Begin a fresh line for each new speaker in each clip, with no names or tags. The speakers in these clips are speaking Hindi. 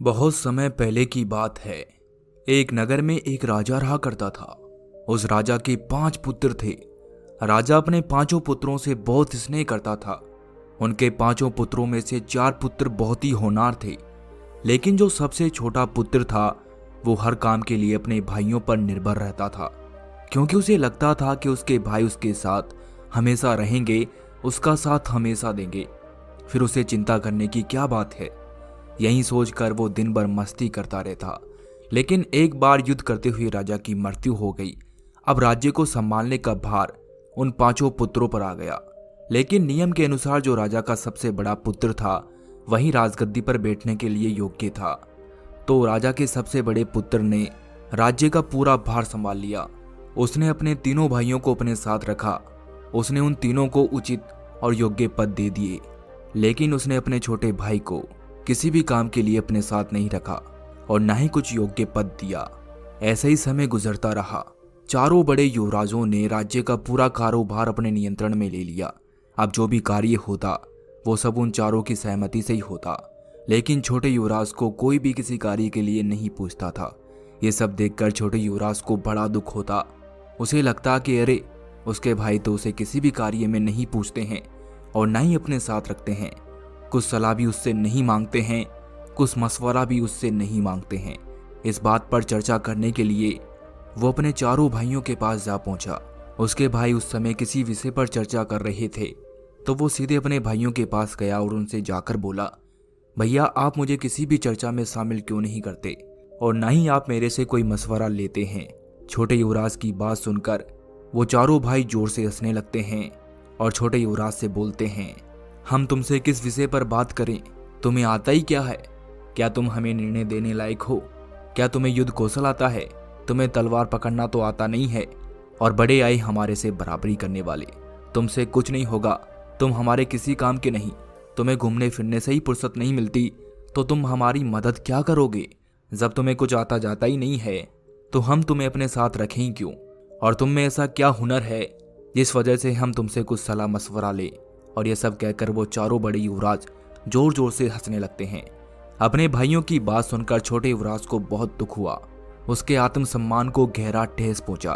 बहुत समय पहले की बात है। एक नगर में एक राजा रहा करता था। उस राजा के 5 पुत्र थे। राजा अपने 5 पुत्रों से बहुत स्नेह करता था। उनके 5 पुत्रों में से 4 पुत्र बहुत ही होनहार थे, लेकिन जो सबसे छोटा पुत्र था वो हर काम के लिए अपने भाइयों पर निर्भर रहता था, क्योंकि उसे लगता था कि उसके भाई उसके साथ हमेशा रहेंगे, उसका साथ हमेशा देंगे, फिर उसे चिंता करने की क्या बात है। यही सोचकर वो दिन भर मस्ती करता रहता। लेकिन एक बार युद्ध करते हुए राजा की मृत्यु हो गई। अब राज्य को संभालने का भार उन 5 पुत्रों पर आ गया। लेकिन नियम के अनुसार जो राजा का सबसे बड़ा पुत्र था वही राजगद्दी पर बैठने के लिए योग्य था। तो राजा के सबसे बड़े पुत्र ने राज्य का पूरा भार संभाल लिया। उसने अपने तीनों भाइयों को अपने साथ रखा। उसने उन तीनों को उचित और योग्य पद दे दिए, लेकिन उसने अपने छोटे भाई को किसी भी काम के लिए अपने साथ नहीं रखा और न ही कुछ योग्य पद दिया। ऐसे ही समय गुजरता रहा। चारों बड़े युवराजों ने राज्य का पूरा कारोबार अपने नियंत्रण में ले लिया। अब जो भी कार्य होता वो सब उन चारों की सहमति से ही होता, लेकिन छोटे युवराज को कोई भी किसी कार्य के लिए नहीं पूछता था। ये सब देखकर छोटे युवराज को बड़ा दुख होता। उसे लगता कि अरे, उसके भाई तो उसे किसी भी कार्य में नहीं पूछते हैं और न ही अपने साथ रखते हैं। कुछ सलाह भी उससे नहीं मांगते हैं, कुछ मशवरा भी उससे नहीं मांगते हैं। इस बात पर चर्चा करने के लिए वो अपने चारों भाइयों के पास जा पहुंचा। उसके भाई उस समय किसी विषय पर चर्चा कर रहे थे, तो वो सीधे अपने भाइयों के पास गया और उनसे जाकर बोला, भैया, आप मुझे किसी भी चर्चा में शामिल क्यों नहीं करते और ना ही आप मेरे से कोई मशवरा लेते हैं। छोटे युवराज की बात सुनकर वो चारों भाई जोर से हंसने लगते हैं और छोटे युवराज से बोलते हैं, हम तुमसे किस विषय पर बात करें? तुम्हें आता ही क्या है? क्या तुम हमें निर्णय देने लायक हो? क्या तुम्हें युद्ध कौशल आता है? तुम्हें तलवार पकड़ना तो आता नहीं है और बड़े आए हमारे से बराबरी करने वाले। तुमसे कुछ नहीं होगा, तुम हमारे किसी काम के नहीं। तुम्हें घूमने फिरने से ही फुर्सत नहीं मिलती तो तुम हमारी मदद क्या करोगे? जब तुम्हें कुछ आता जाता ही नहीं है तो हम तुम्हें अपने साथ रखें ही क्यों? और तुम में ऐसा क्या हुनर है जिस वजह से हम तुमसे कुछ सलाह मशवरा ले? और यह सब कहकर वो चारों बड़े युवराज जोर जोर से हंसने लगते हैं। अपने भाइयों की बात सुनकर छोटे युवराज को बहुत दुख हुआ। उसके आत्मसम्मान को गहरा ठेस पहुंचा।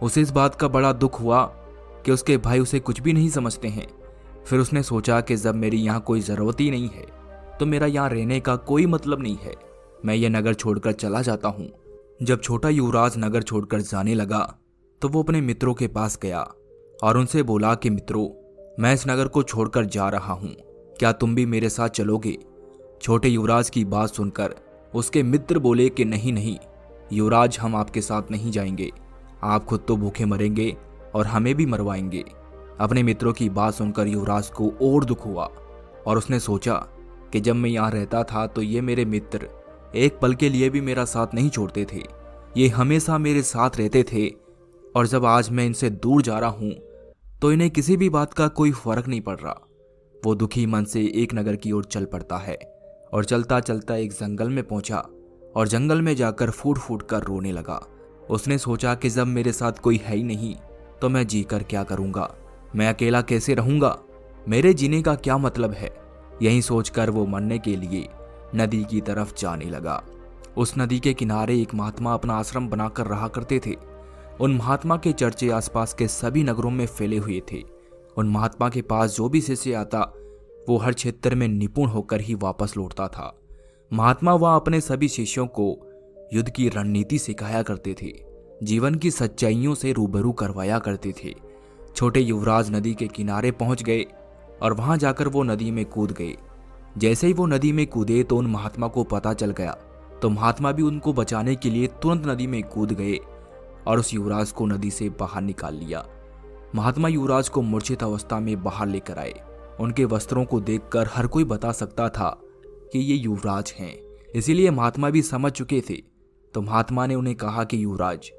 उसे इस बात का बड़ा दुख हुआ कि उसके भाई उसे कुछ भी नहीं समझते हैं। फिर उसने सोचा कि जब मेरी यहाँ कोई ज़रूरत ही नहीं है तो मेरा यहाँ रहने का कोई मतलब नहीं है। मैं यह नगर छोड़कर चला जाता हूँ। जब छोटा युवराज नगर छोड़कर जाने लगा तो वो अपने मित्रों के पास गया और उनसे बोला कि मित्रों, मैं इस नगर को छोड़कर जा रहा हूँ, क्या तुम भी मेरे साथ चलोगे? छोटे युवराज की बात सुनकर उसके मित्र बोले कि नहीं नहीं युवराज, हम आपके साथ नहीं जाएंगे। आप खुद तो भूखे मरेंगे और हमें भी मरवाएंगे। अपने मित्रों की बात सुनकर युवराज को और दुख हुआ और उसने सोचा कि जब मैं यहाँ रहता था तो ये मेरे मित्र एक पल के लिए भी मेरा साथ नहीं छोड़ते थे। ये हमेशा मेरे साथ रहते थे और जब आज मैं इनसे दूर जा रहा हूँ तो इन्हें किसी भी बात का कोई फर्क नहीं पड़ रहा। वो दुखी मन से एक नगर की ओर चल पड़ता है और चलता चलता एक जंगल में पहुंचा और जंगल में जाकर फूट फूट कर रोने लगा। उसने सोचा कि जब मेरे साथ कोई है ही नहीं तो मैं जीकर क्या करूंगा? मैं अकेला कैसे रहूंगा? मेरे जीने का क्या मतलब है? यही सोचकर वो मरने के लिए नदी की तरफ जाने लगा। उस नदी के किनारे एक महात्मा अपना आश्रम बनाकर रहा करते थे। उन महात्मा के चर्चे आसपास के सभी नगरों में फैले हुए थे। उन महात्मा के पास जो भी शिष्य आता वो हर क्षेत्र में निपुण होकर ही वापस लौटता था। महात्मा वहां अपने सभी शिष्यों को युद्ध की रणनीति सिखाया करते थे, जीवन की सच्चाइयों से रूबरू करवाया करते थे। छोटे युवराज नदी के किनारे पहुंच गए और वहां जाकर वो नदी में कूद गए। जैसे ही वो नदी में कूदे तो उन महात्मा को पता चल गया, तो महात्मा भी उनको बचाने के लिए तुरंत नदी में कूद गए और उस युवराज को नदी से बाहर निकाल लिया। महात्मा युवराज को मूर्छित अवस्था में बाहर लेकर आए। उनके वस्त्रों को देखकर हर कोई बता सकता था कि ये युवराज हैं, इसीलिए महात्मा भी समझ चुके थे। तो महात्मा ने उन्हें कहा कि युवराज,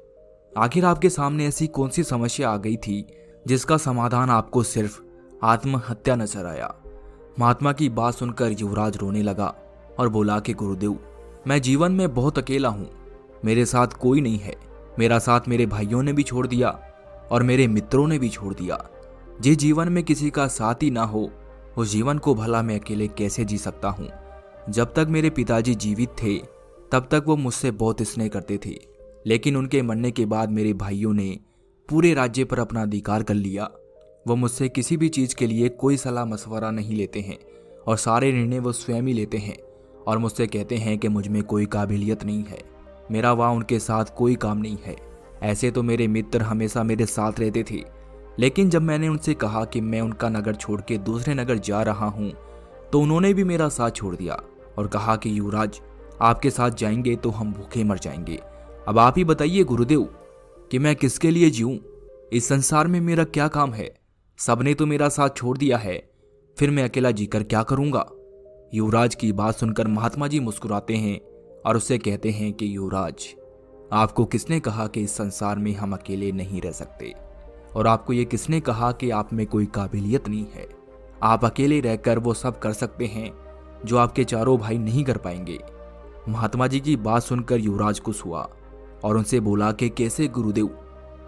आखिर आपके सामने ऐसी कौन सी समस्या आ गई थी जिसका समाधान आपको सिर्फ आत्महत्या नजर आया? महात्मा की बात सुनकर युवराज रोने लगा और बोला कि गुरुदेव, मैं जीवन में बहुत अकेला हूँ। मेरे साथ कोई नहीं है। मेरा साथ मेरे भाइयों ने भी छोड़ दिया और मेरे मित्रों ने भी छोड़ दिया। जिस जीवन में किसी का साथ ही ना हो उस जीवन को भला मैं अकेले कैसे जी सकता हूँ? जब तक मेरे पिताजी जीवित थे तब तक वो मुझसे बहुत स्नेह करते थे, लेकिन उनके मरने के बाद मेरे भाइयों ने पूरे राज्य पर अपना अधिकार कर लिया। वो मुझसे किसी भी चीज़ के लिए कोई सलाह मशवरा नहीं लेते हैं और सारे निर्णय वो स्वयं ही लेते हैं और मुझसे कहते हैं कि मुझ में कोई काबिलियत नहीं है, मेरा वहाँ उनके साथ कोई काम नहीं है। ऐसे तो मेरे मित्र हमेशा मेरे साथ रहते थे, लेकिन जब मैंने उनसे कहा कि मैं उनका नगर छोड़ के दूसरे नगर जा रहा हूँ तो उन्होंने भी मेरा साथ छोड़ दिया और कहा कि युवराज, आपके साथ जाएंगे तो हम भूखे मर जाएंगे। अब आप ही बताइए गुरुदेव कि मैं किसके लिए जीऊं? इस संसार में मेरा क्या काम है? सबने तो मेरा साथ छोड़ दिया है, फिर मैं अकेला जीकर क्या करूंगा? युवराज की बात सुनकर महात्मा जी मुस्कुराते हैं और उससे कहते हैं कि युवराज, आपको किसने कहा कि इस संसार में हम अकेले नहीं रह सकते? और आपको ये किसने कहा कि आप में कोई काबिलियत नहीं है? आप अकेले रहकर वो सब कर सकते हैं जो आपके चारों भाई नहीं कर पाएंगे। महात्मा जी की बात सुनकर युवराज खुश हुआ और उनसे बोला कि कैसे गुरुदेव,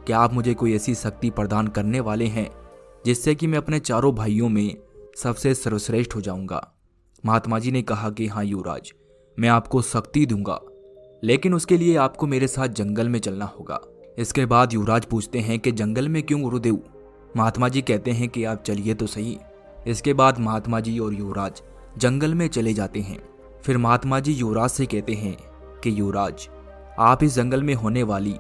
क्या आप मुझे कोई ऐसी शक्ति प्रदान करने वाले हैं जिससे कि मैं अपने चारों भाइयों में सबसे सर्वश्रेष्ठ हो जाऊंगा? महात्मा जी ने कहा कि हाँ युवराज, मैं आपको शक्ति दूंगा, लेकिन उसके लिए आपको मेरे साथ जंगल में चलना होगा। इसके बाद युवराज पूछते हैं कि जंगल में क्यों गुरुदेव? महात्मा जी कहते हैं कि आप चलिए तो सही। इसके बाद महात्मा जी और युवराज जंगल में चले जाते हैं। फिर महात्मा जी युवराज से कहते हैं कि युवराज, आप इस जंगल में होने वाली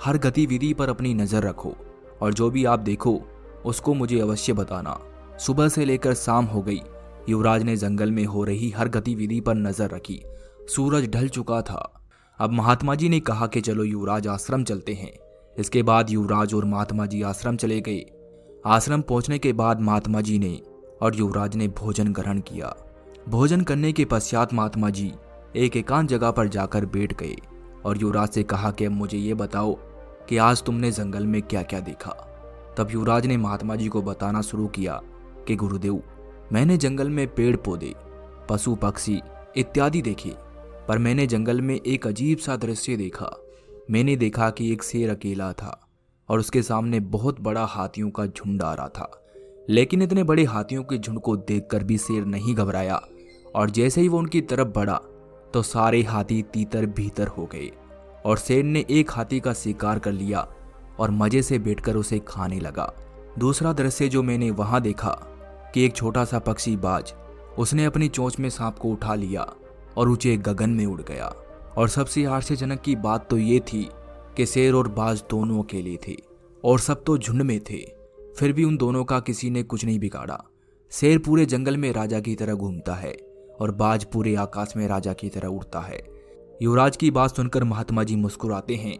हर गतिविधि पर अपनी नज़र रखो और जो भी आप देखो उसको मुझे अवश्य बताना। सुबह से लेकर शाम हो गई, युवराज ने जंगल में हो रही हर गतिविधि पर नजर रखी। सूरज ढल चुका था। अब महात्मा जी ने कहा कि चलो युवराज आश्रम चलते हैं। इसके बाद युवराज और महात्मा जी आश्रम चले गए। आश्रम पहुंचने के बाद महात्मा जी ने और युवराज ने भोजन ग्रहण किया। भोजन करने के पश्चात महात्मा जी एक एकांत जगह पर जाकर बैठ गए और युवराज से कहा कि अब मुझे ये बताओ कि आज तुमने जंगल में क्या क्या देखा। तब युवराज ने महात्मा जी को बताना शुरू किया कि गुरुदेव, मैंने जंगल में पेड़ पौधे, पशु पक्षी इत्यादि देखे, पर मैंने जंगल में एक अजीब सा दृश्य देखा। मैंने देखा कि एक शेर अकेला था और उसके सामने बहुत बड़ा हाथियों का झुंड आ रहा था, लेकिन इतने बड़े हाथियों के झुंड को देखकर भी शेर नहीं घबराया और जैसे ही वो उनकी तरफ बढ़ा तो सारे हाथी तीतर भीतर हो गए और शेर ने एक हाथी का शिकार कर लिया और मजे से बैठकर उसे खाने लगा। दूसरा दृश्य जो मैंने वहां देखा कि एक छोटा सा पक्षी बाज, उसने अपनी चोंच में सांप को उठा लिया और ऊंचे गगन में उड़ गया। और सबसे आश्चर्यजनक की बात तो ये थी कि शेर और बाज दोनों अकेले थे और सब तो झुंड में थे, फिर भी उन दोनों का किसी ने कुछ नहीं बिगाड़ा। शेर पूरे जंगल में राजा की तरह घूमता है और बाज पूरे आकाश में राजा की तरह उड़ता है। युवराज की बात सुनकर महात्मा जी मुस्कुराते हैं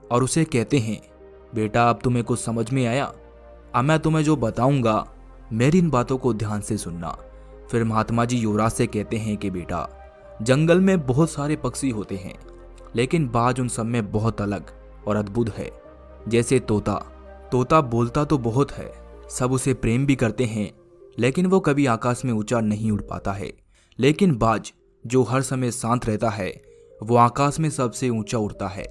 और उसे कहते हैं, बेटा अब तुम्हें कुछ समझ में आया? अब मैं तुम्हें जो बताऊंगा मेरी इन बातों को ध्यान से सुनना। फिर महात्मा जी युवराज से कहते हैं कि बेटा, जंगल में बहुत सारे पक्षी होते हैं, लेकिन बाज उन सब में बहुत अलग और अद्भुत है। जैसे तोता बोलता तो बहुत है, सब उसे प्रेम भी करते हैं, लेकिन वो कभी आकाश में ऊंचा नहीं उड़ पाता है। लेकिन बाज जो हर समय शांत रहता है, वो आकाश में सबसे ऊंचा उड़ता है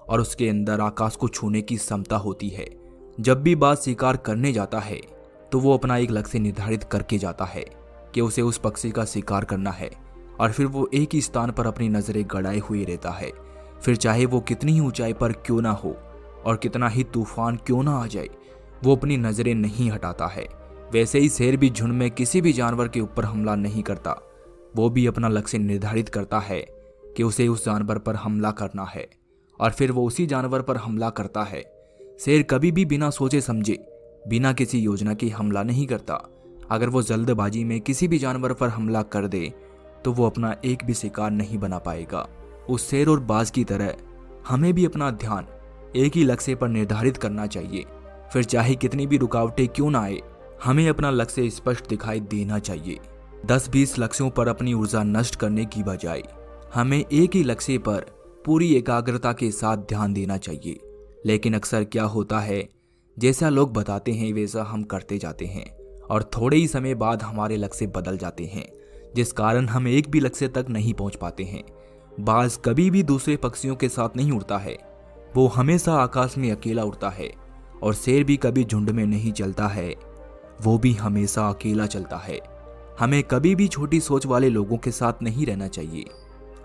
और उसके अंदर आकाश को छूने की क्षमता होती है। जब भी बाज शिकार करने जाता है तो वो अपना एक लक्ष्य निर्धारित करके जाता है कि उसे उस पक्षी का शिकार करना है और फिर वो एक ही स्थान पर अपनी नजरें गड़ाए हुए रहता है। फिर चाहे वो कितनी ही ऊंचाई पर क्यों ना हो और कितना ही तूफान क्यों ना आ जाए, वो अपनी नजरें नहीं हटाता है। वैसे ही शेर भी झुंड में किसी भी जानवर के ऊपर हमला नहीं करता, वो भी अपना लक्ष्य निर्धारित करता है कि उसे उस जानवर पर हमला करना है और फिर वो उसी जानवर पर हमला करता है। शेर कभी भी बिना सोचे समझे, बिना किसी योजना के हमला नहीं करता। अगर वो जल्दबाजी में किसी भी जानवर पर हमला कर दे तो वो अपना एक भी शिकार नहीं बना पाएगा। उस शेर और बाज की तरह हमें भी अपना ध्यान एक ही लक्ष्य पर निर्धारित करना चाहिए। फिर चाहे कितनी भी रुकावटें क्यों ना आए, हमें अपना लक्ष्य स्पष्ट दिखाई देना चाहिए। 10-20 लक्ष्यों पर अपनी ऊर्जा नष्ट करने की बजाय हमें एक ही लक्ष्य पर पूरी एकाग्रता के साथ ध्यान देना चाहिए। लेकिन अक्सर क्या होता है, जैसा लोग बताते हैं वैसा हम करते जाते हैं और थोड़े ही समय बाद हमारे लक्ष्य बदल जाते हैं, जिस कारण हम एक भी लक्ष्य तक नहीं पहुंच पाते हैं। बाज कभी भी दूसरे पक्षियों के साथ नहीं उड़ता है, वो हमेशा आकाश में अकेला उड़ता है। और शेर भी कभी झुंड में नहीं चलता है, वो भी हमेशा अकेला चलता है। हमें कभी भी छोटी सोच वाले लोगों के साथ नहीं रहना चाहिए।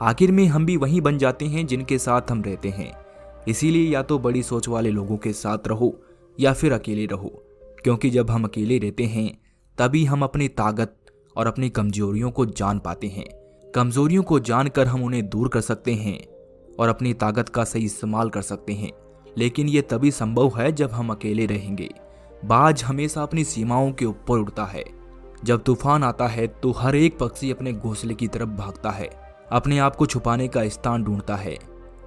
आखिर में हम भी वही बन जाते हैं जिनके साथ हम रहते हैं। इसीलिए या तो बड़ी सोच वाले लोगों के साथ रहो या फिर अकेले रहो, क्योंकि जब हम अकेले रहते हैं तभी हम अपनी ताकत और अपनी कमजोरियों को जान पाते हैं। कमजोरियों को जानकर हम उन्हें दूर कर सकते हैं और अपनी ताकत का सही इस्तेमाल कर सकते हैं, लेकिन ये तभी संभव है जब हम अकेले रहेंगे। बाज हमेशा अपनी सीमाओं के ऊपर उड़ता है। जब तूफान आता है तो हर एक पक्षी अपने घोंसले की तरफ भागता है, अपने आप को छुपाने का स्थान ढूंढता है,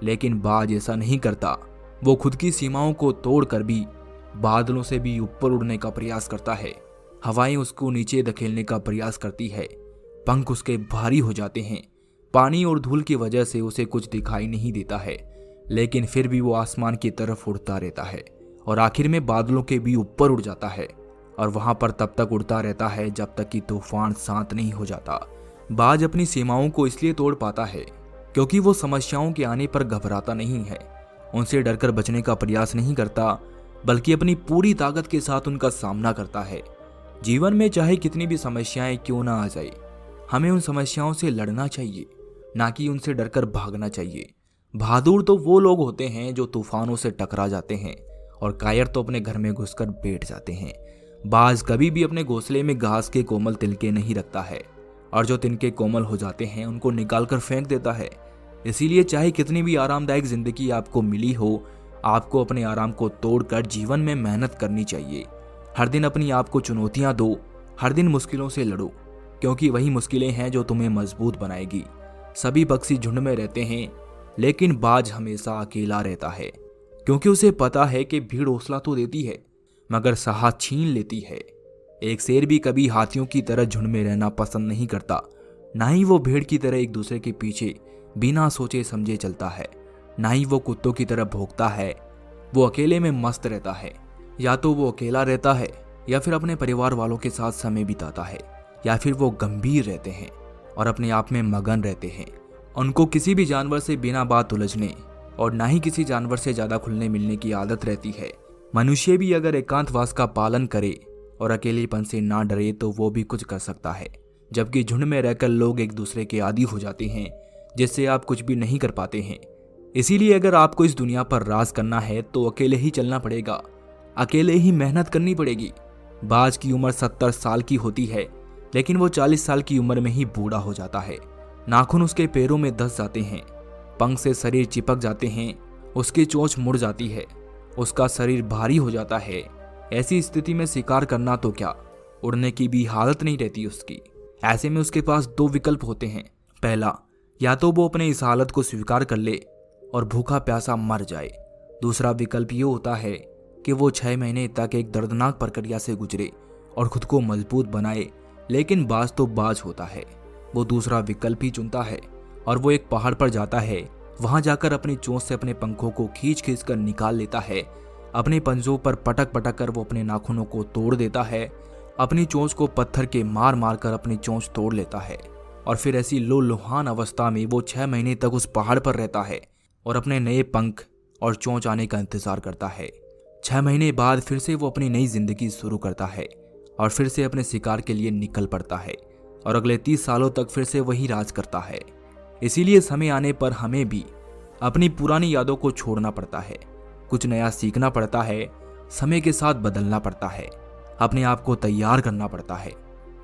लेकिन बाज ऐसा नहीं करता। वो खुद की सीमाओं को तोड़कर भी बादलों से भी ऊपर उड़ने का प्रयास करता है। हवाएं उसको नीचे धकेलने का प्रयास करती है, पंख उसके भारी हो जाते हैं, पानी और धूल की वजह से उसे कुछ दिखाई नहीं देता है, लेकिन फिर भी वो आसमान की तरफ उड़ता रहता है और आखिर में बादलों के भी ऊपर उड़ जाता है और वहां पर तब तक उड़ता रहता है जब तक कि तूफान शांत नहीं हो जाता। बाज अपनी सीमाओं को इसलिए तोड़ पाता है क्योंकि वो समस्याओं के आने पर घबराता नहीं है, उनसे डरकर बचने का प्रयास नहीं करता, बल्कि अपनी पूरी ताकत के साथ उनका सामना करता है। जीवन में चाहे कितनी भी समस्याएं क्यों ना आ जाए, हमें उन समस्याओं से लड़ना चाहिए, ना कि उनसे डरकर भागना चाहिए। बहादुर तो वो लोग होते हैं जो तूफानों से टकरा जाते हैं और कायर तो अपने घर में घुसकर बैठ जाते हैं। बाज कभी भी अपने घोंसले में घास के कोमल तिनके नहीं रखता है और जो तिनके कोमल हो जाते हैं उनको निकालकर फेंक देता है। इसीलिए चाहे कितनी भी आरामदायक जिंदगी आपको मिली हो, आपको अपने आराम को तोड़कर जीवन में मेहनत करनी चाहिए। हर दिन अपनी आप को चुनौतियां दो, हर दिन मुश्किलों से लड़ो, क्योंकि वही मुश्किलें हैं जो तुम्हें मजबूत बनाएगी। सभी पक्षी झुंड में रहते हैं, लेकिन बाज हमेशा अकेला रहता है, क्योंकि उसे पता है कि भीड़ हौसला तो देती है मगर साहस छीन लेती है। एक शेर भी कभी हाथियों की तरह झुंड में रहना पसंद नहीं करता, ना ही वो भीड़ की तरह एक दूसरे के पीछे बिना सोचे समझे चलता है, ना ही वो कुत्तों की तरह भौंकता है। वो अकेले में मस्त रहता है। या तो वो अकेला रहता है या फिर अपने परिवार वालों के साथ समय बिताता है, या फिर वो गंभीर रहते हैं और अपने आप में मगन रहते हैं। उनको किसी भी जानवर से बिना बात उलझने और ना ही किसी जानवर से ज्यादा खुलने मिलने की आदत रहती है। मनुष्य भी अगर एकांतवास का पालन करे और अकेलेपन से ना डरे तो वो भी कुछ कर सकता है, जबकि झुंड में रहकर लोग एक दूसरे के आदी हो जाते हैं, जिससे आप कुछ भी नहीं कर पाते हैं। इसीलिए अगर आपको इस दुनिया पर राज करना है तो अकेले ही चलना पड़ेगा, अकेले ही मेहनत करनी पड़ेगी। बाज की उम्र 70 साल की होती है, लेकिन वो 40 साल की उम्र में ही बूढ़ा हो जाता है। नाखून उसके पैरों में धंस जाते हैं, पंख से शरीर चिपक जाते हैं, उसकी चोंच मुड़ जाती है, उसका शरीर भारी हो जाता है। ऐसी स्थिति में शिकार करना तो क्या, उड़ने की भी हालत नहीं रहती उसकी। ऐसे में उसके पास दो विकल्प होते हैं। पहला, या तो वो अपने इस हालत को स्वीकार कर ले और भूखा प्यासा मर जाए। दूसरा विकल्प ये होता है कि वो 6 महीने तक एक दर्दनाक प्रक्रिया से गुजरे और खुद को मजबूत बनाए, लेकिन बाज तो बाज होता है। वो दूसरा विकल्प ही चुनता है और वो एक पहाड़ पर जाता है। वहां जाकर अपनी चोंच से अपने पंखों को खींच खींच कर निकाल लेता है। अपने पंजों पर पटक पटक कर वो अपने नाखूनों को तोड़ देता है। अपनी चोंच को पत्थर के मार मार कर अपनी चोंच तोड़ लेता है और फिर ऐसी लोलुहान अवस्था में वो 6 महीने तक उस पहाड़ पर रहता है और अपने नए पंख और चोंच आने का इंतजार करता है। 6 महीने बाद फिर से वो अपनी नई जिंदगी शुरू करता है और फिर से अपने शिकार के लिए निकल पड़ता है और अगले 30 सालों तक फिर से वही राज करता है। इसीलिए समय आने पर हमें भी अपनी पुरानी यादों को छोड़ना पड़ता है, कुछ नया सीखना पड़ता है, समय के साथ बदलना पड़ता है, अपने आप को तैयार करना पड़ता है,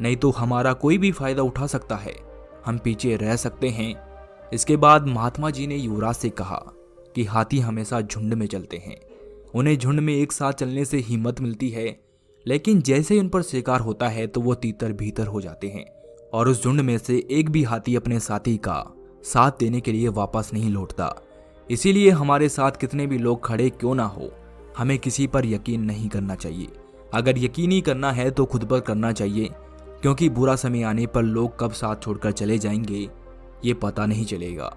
नहीं तो हमारा कोई भी फायदा उठा सकता है, हम पीछे रह सकते हैं। इसके बाद महात्मा जी ने युवराज से कहा कि हाथी हमेशा झुंड में चलते हैं, उन्हें झुंड में एक साथ चलने से हिम्मत मिलती है, लेकिन जैसे ही उन पर शिकार होता है तो वो तीतर भीतर हो जाते हैं और उस झुंड में से एक भी हाथी अपने साथी का साथ देने के लिए वापस नहीं लौटता। इसीलिए हमारे साथ कितने भी लोग खड़े क्यों ना हो, हमें किसी पर यकीन नहीं करना चाहिए। अगर यकीन ही करना है तो खुद पर करना चाहिए, क्योंकि बुरा समय आने पर लोग कब साथ छोड़कर चले जाएंगे ये पता नहीं चलेगा।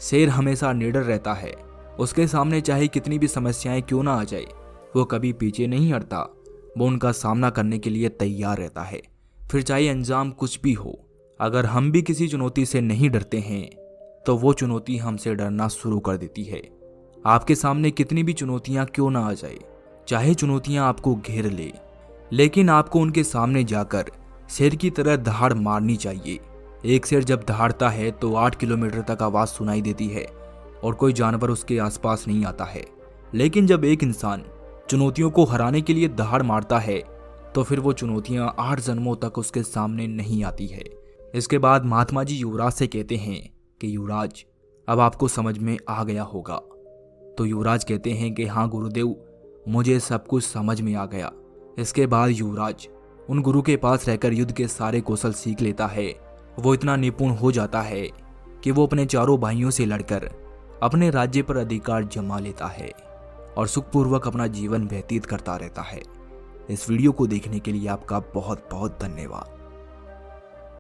शेर हमेशा निडर रहता है, उसके सामने चाहे कितनी भी समस्याएं क्यों ना आ जाए वो कभी पीछे नहीं हटता, वो उनका सामना करने के लिए तैयार रहता है, फिर चाहे अंजाम कुछ भी हो। अगर हम भी किसी चुनौती से नहीं डरते हैं तो वो चुनौती हमसे डरना शुरू कर देती है। आपके सामने कितनी भी चुनौतियां क्यों ना आ जाए, चाहे चुनौतियां आपको घेर ले, लेकिन आपको उनके सामने जाकर शेर की तरह दहाड़ मारनी चाहिए। एक शेर जब दहाड़ता है तो 8 किलोमीटर तक आवाज सुनाई देती है और कोई जानवर उसके आसपास नहीं आता है। लेकिन जब एक इंसान चुनौतियों को हराने के लिए दहाड़ मारता है तो फिर वो चुनौतियां 8 जन्मों तक उसके सामने नहीं आती है। इसके बाद महात्मा जी युवराज से कहते हैं कि युवराज, अब आपको समझ में आ गया होगा। तो युवराज कहते हैं कि हाँ गुरुदेव, मुझे सब कुछ समझ में आ गया। इसके बाद युवराज उन गुरु के पास रहकर युद्ध के सारे कौशल सीख लेता है। वो इतना निपुण हो जाता है कि वो अपने चारों भाइयों से लड़कर अपने राज्य पर अधिकार जमा लेता है और सुखपूर्वक अपना जीवन व्यतीत करता रहता है। इस वीडियो को देखने के लिए आपका बहुत बहुत धन्यवाद।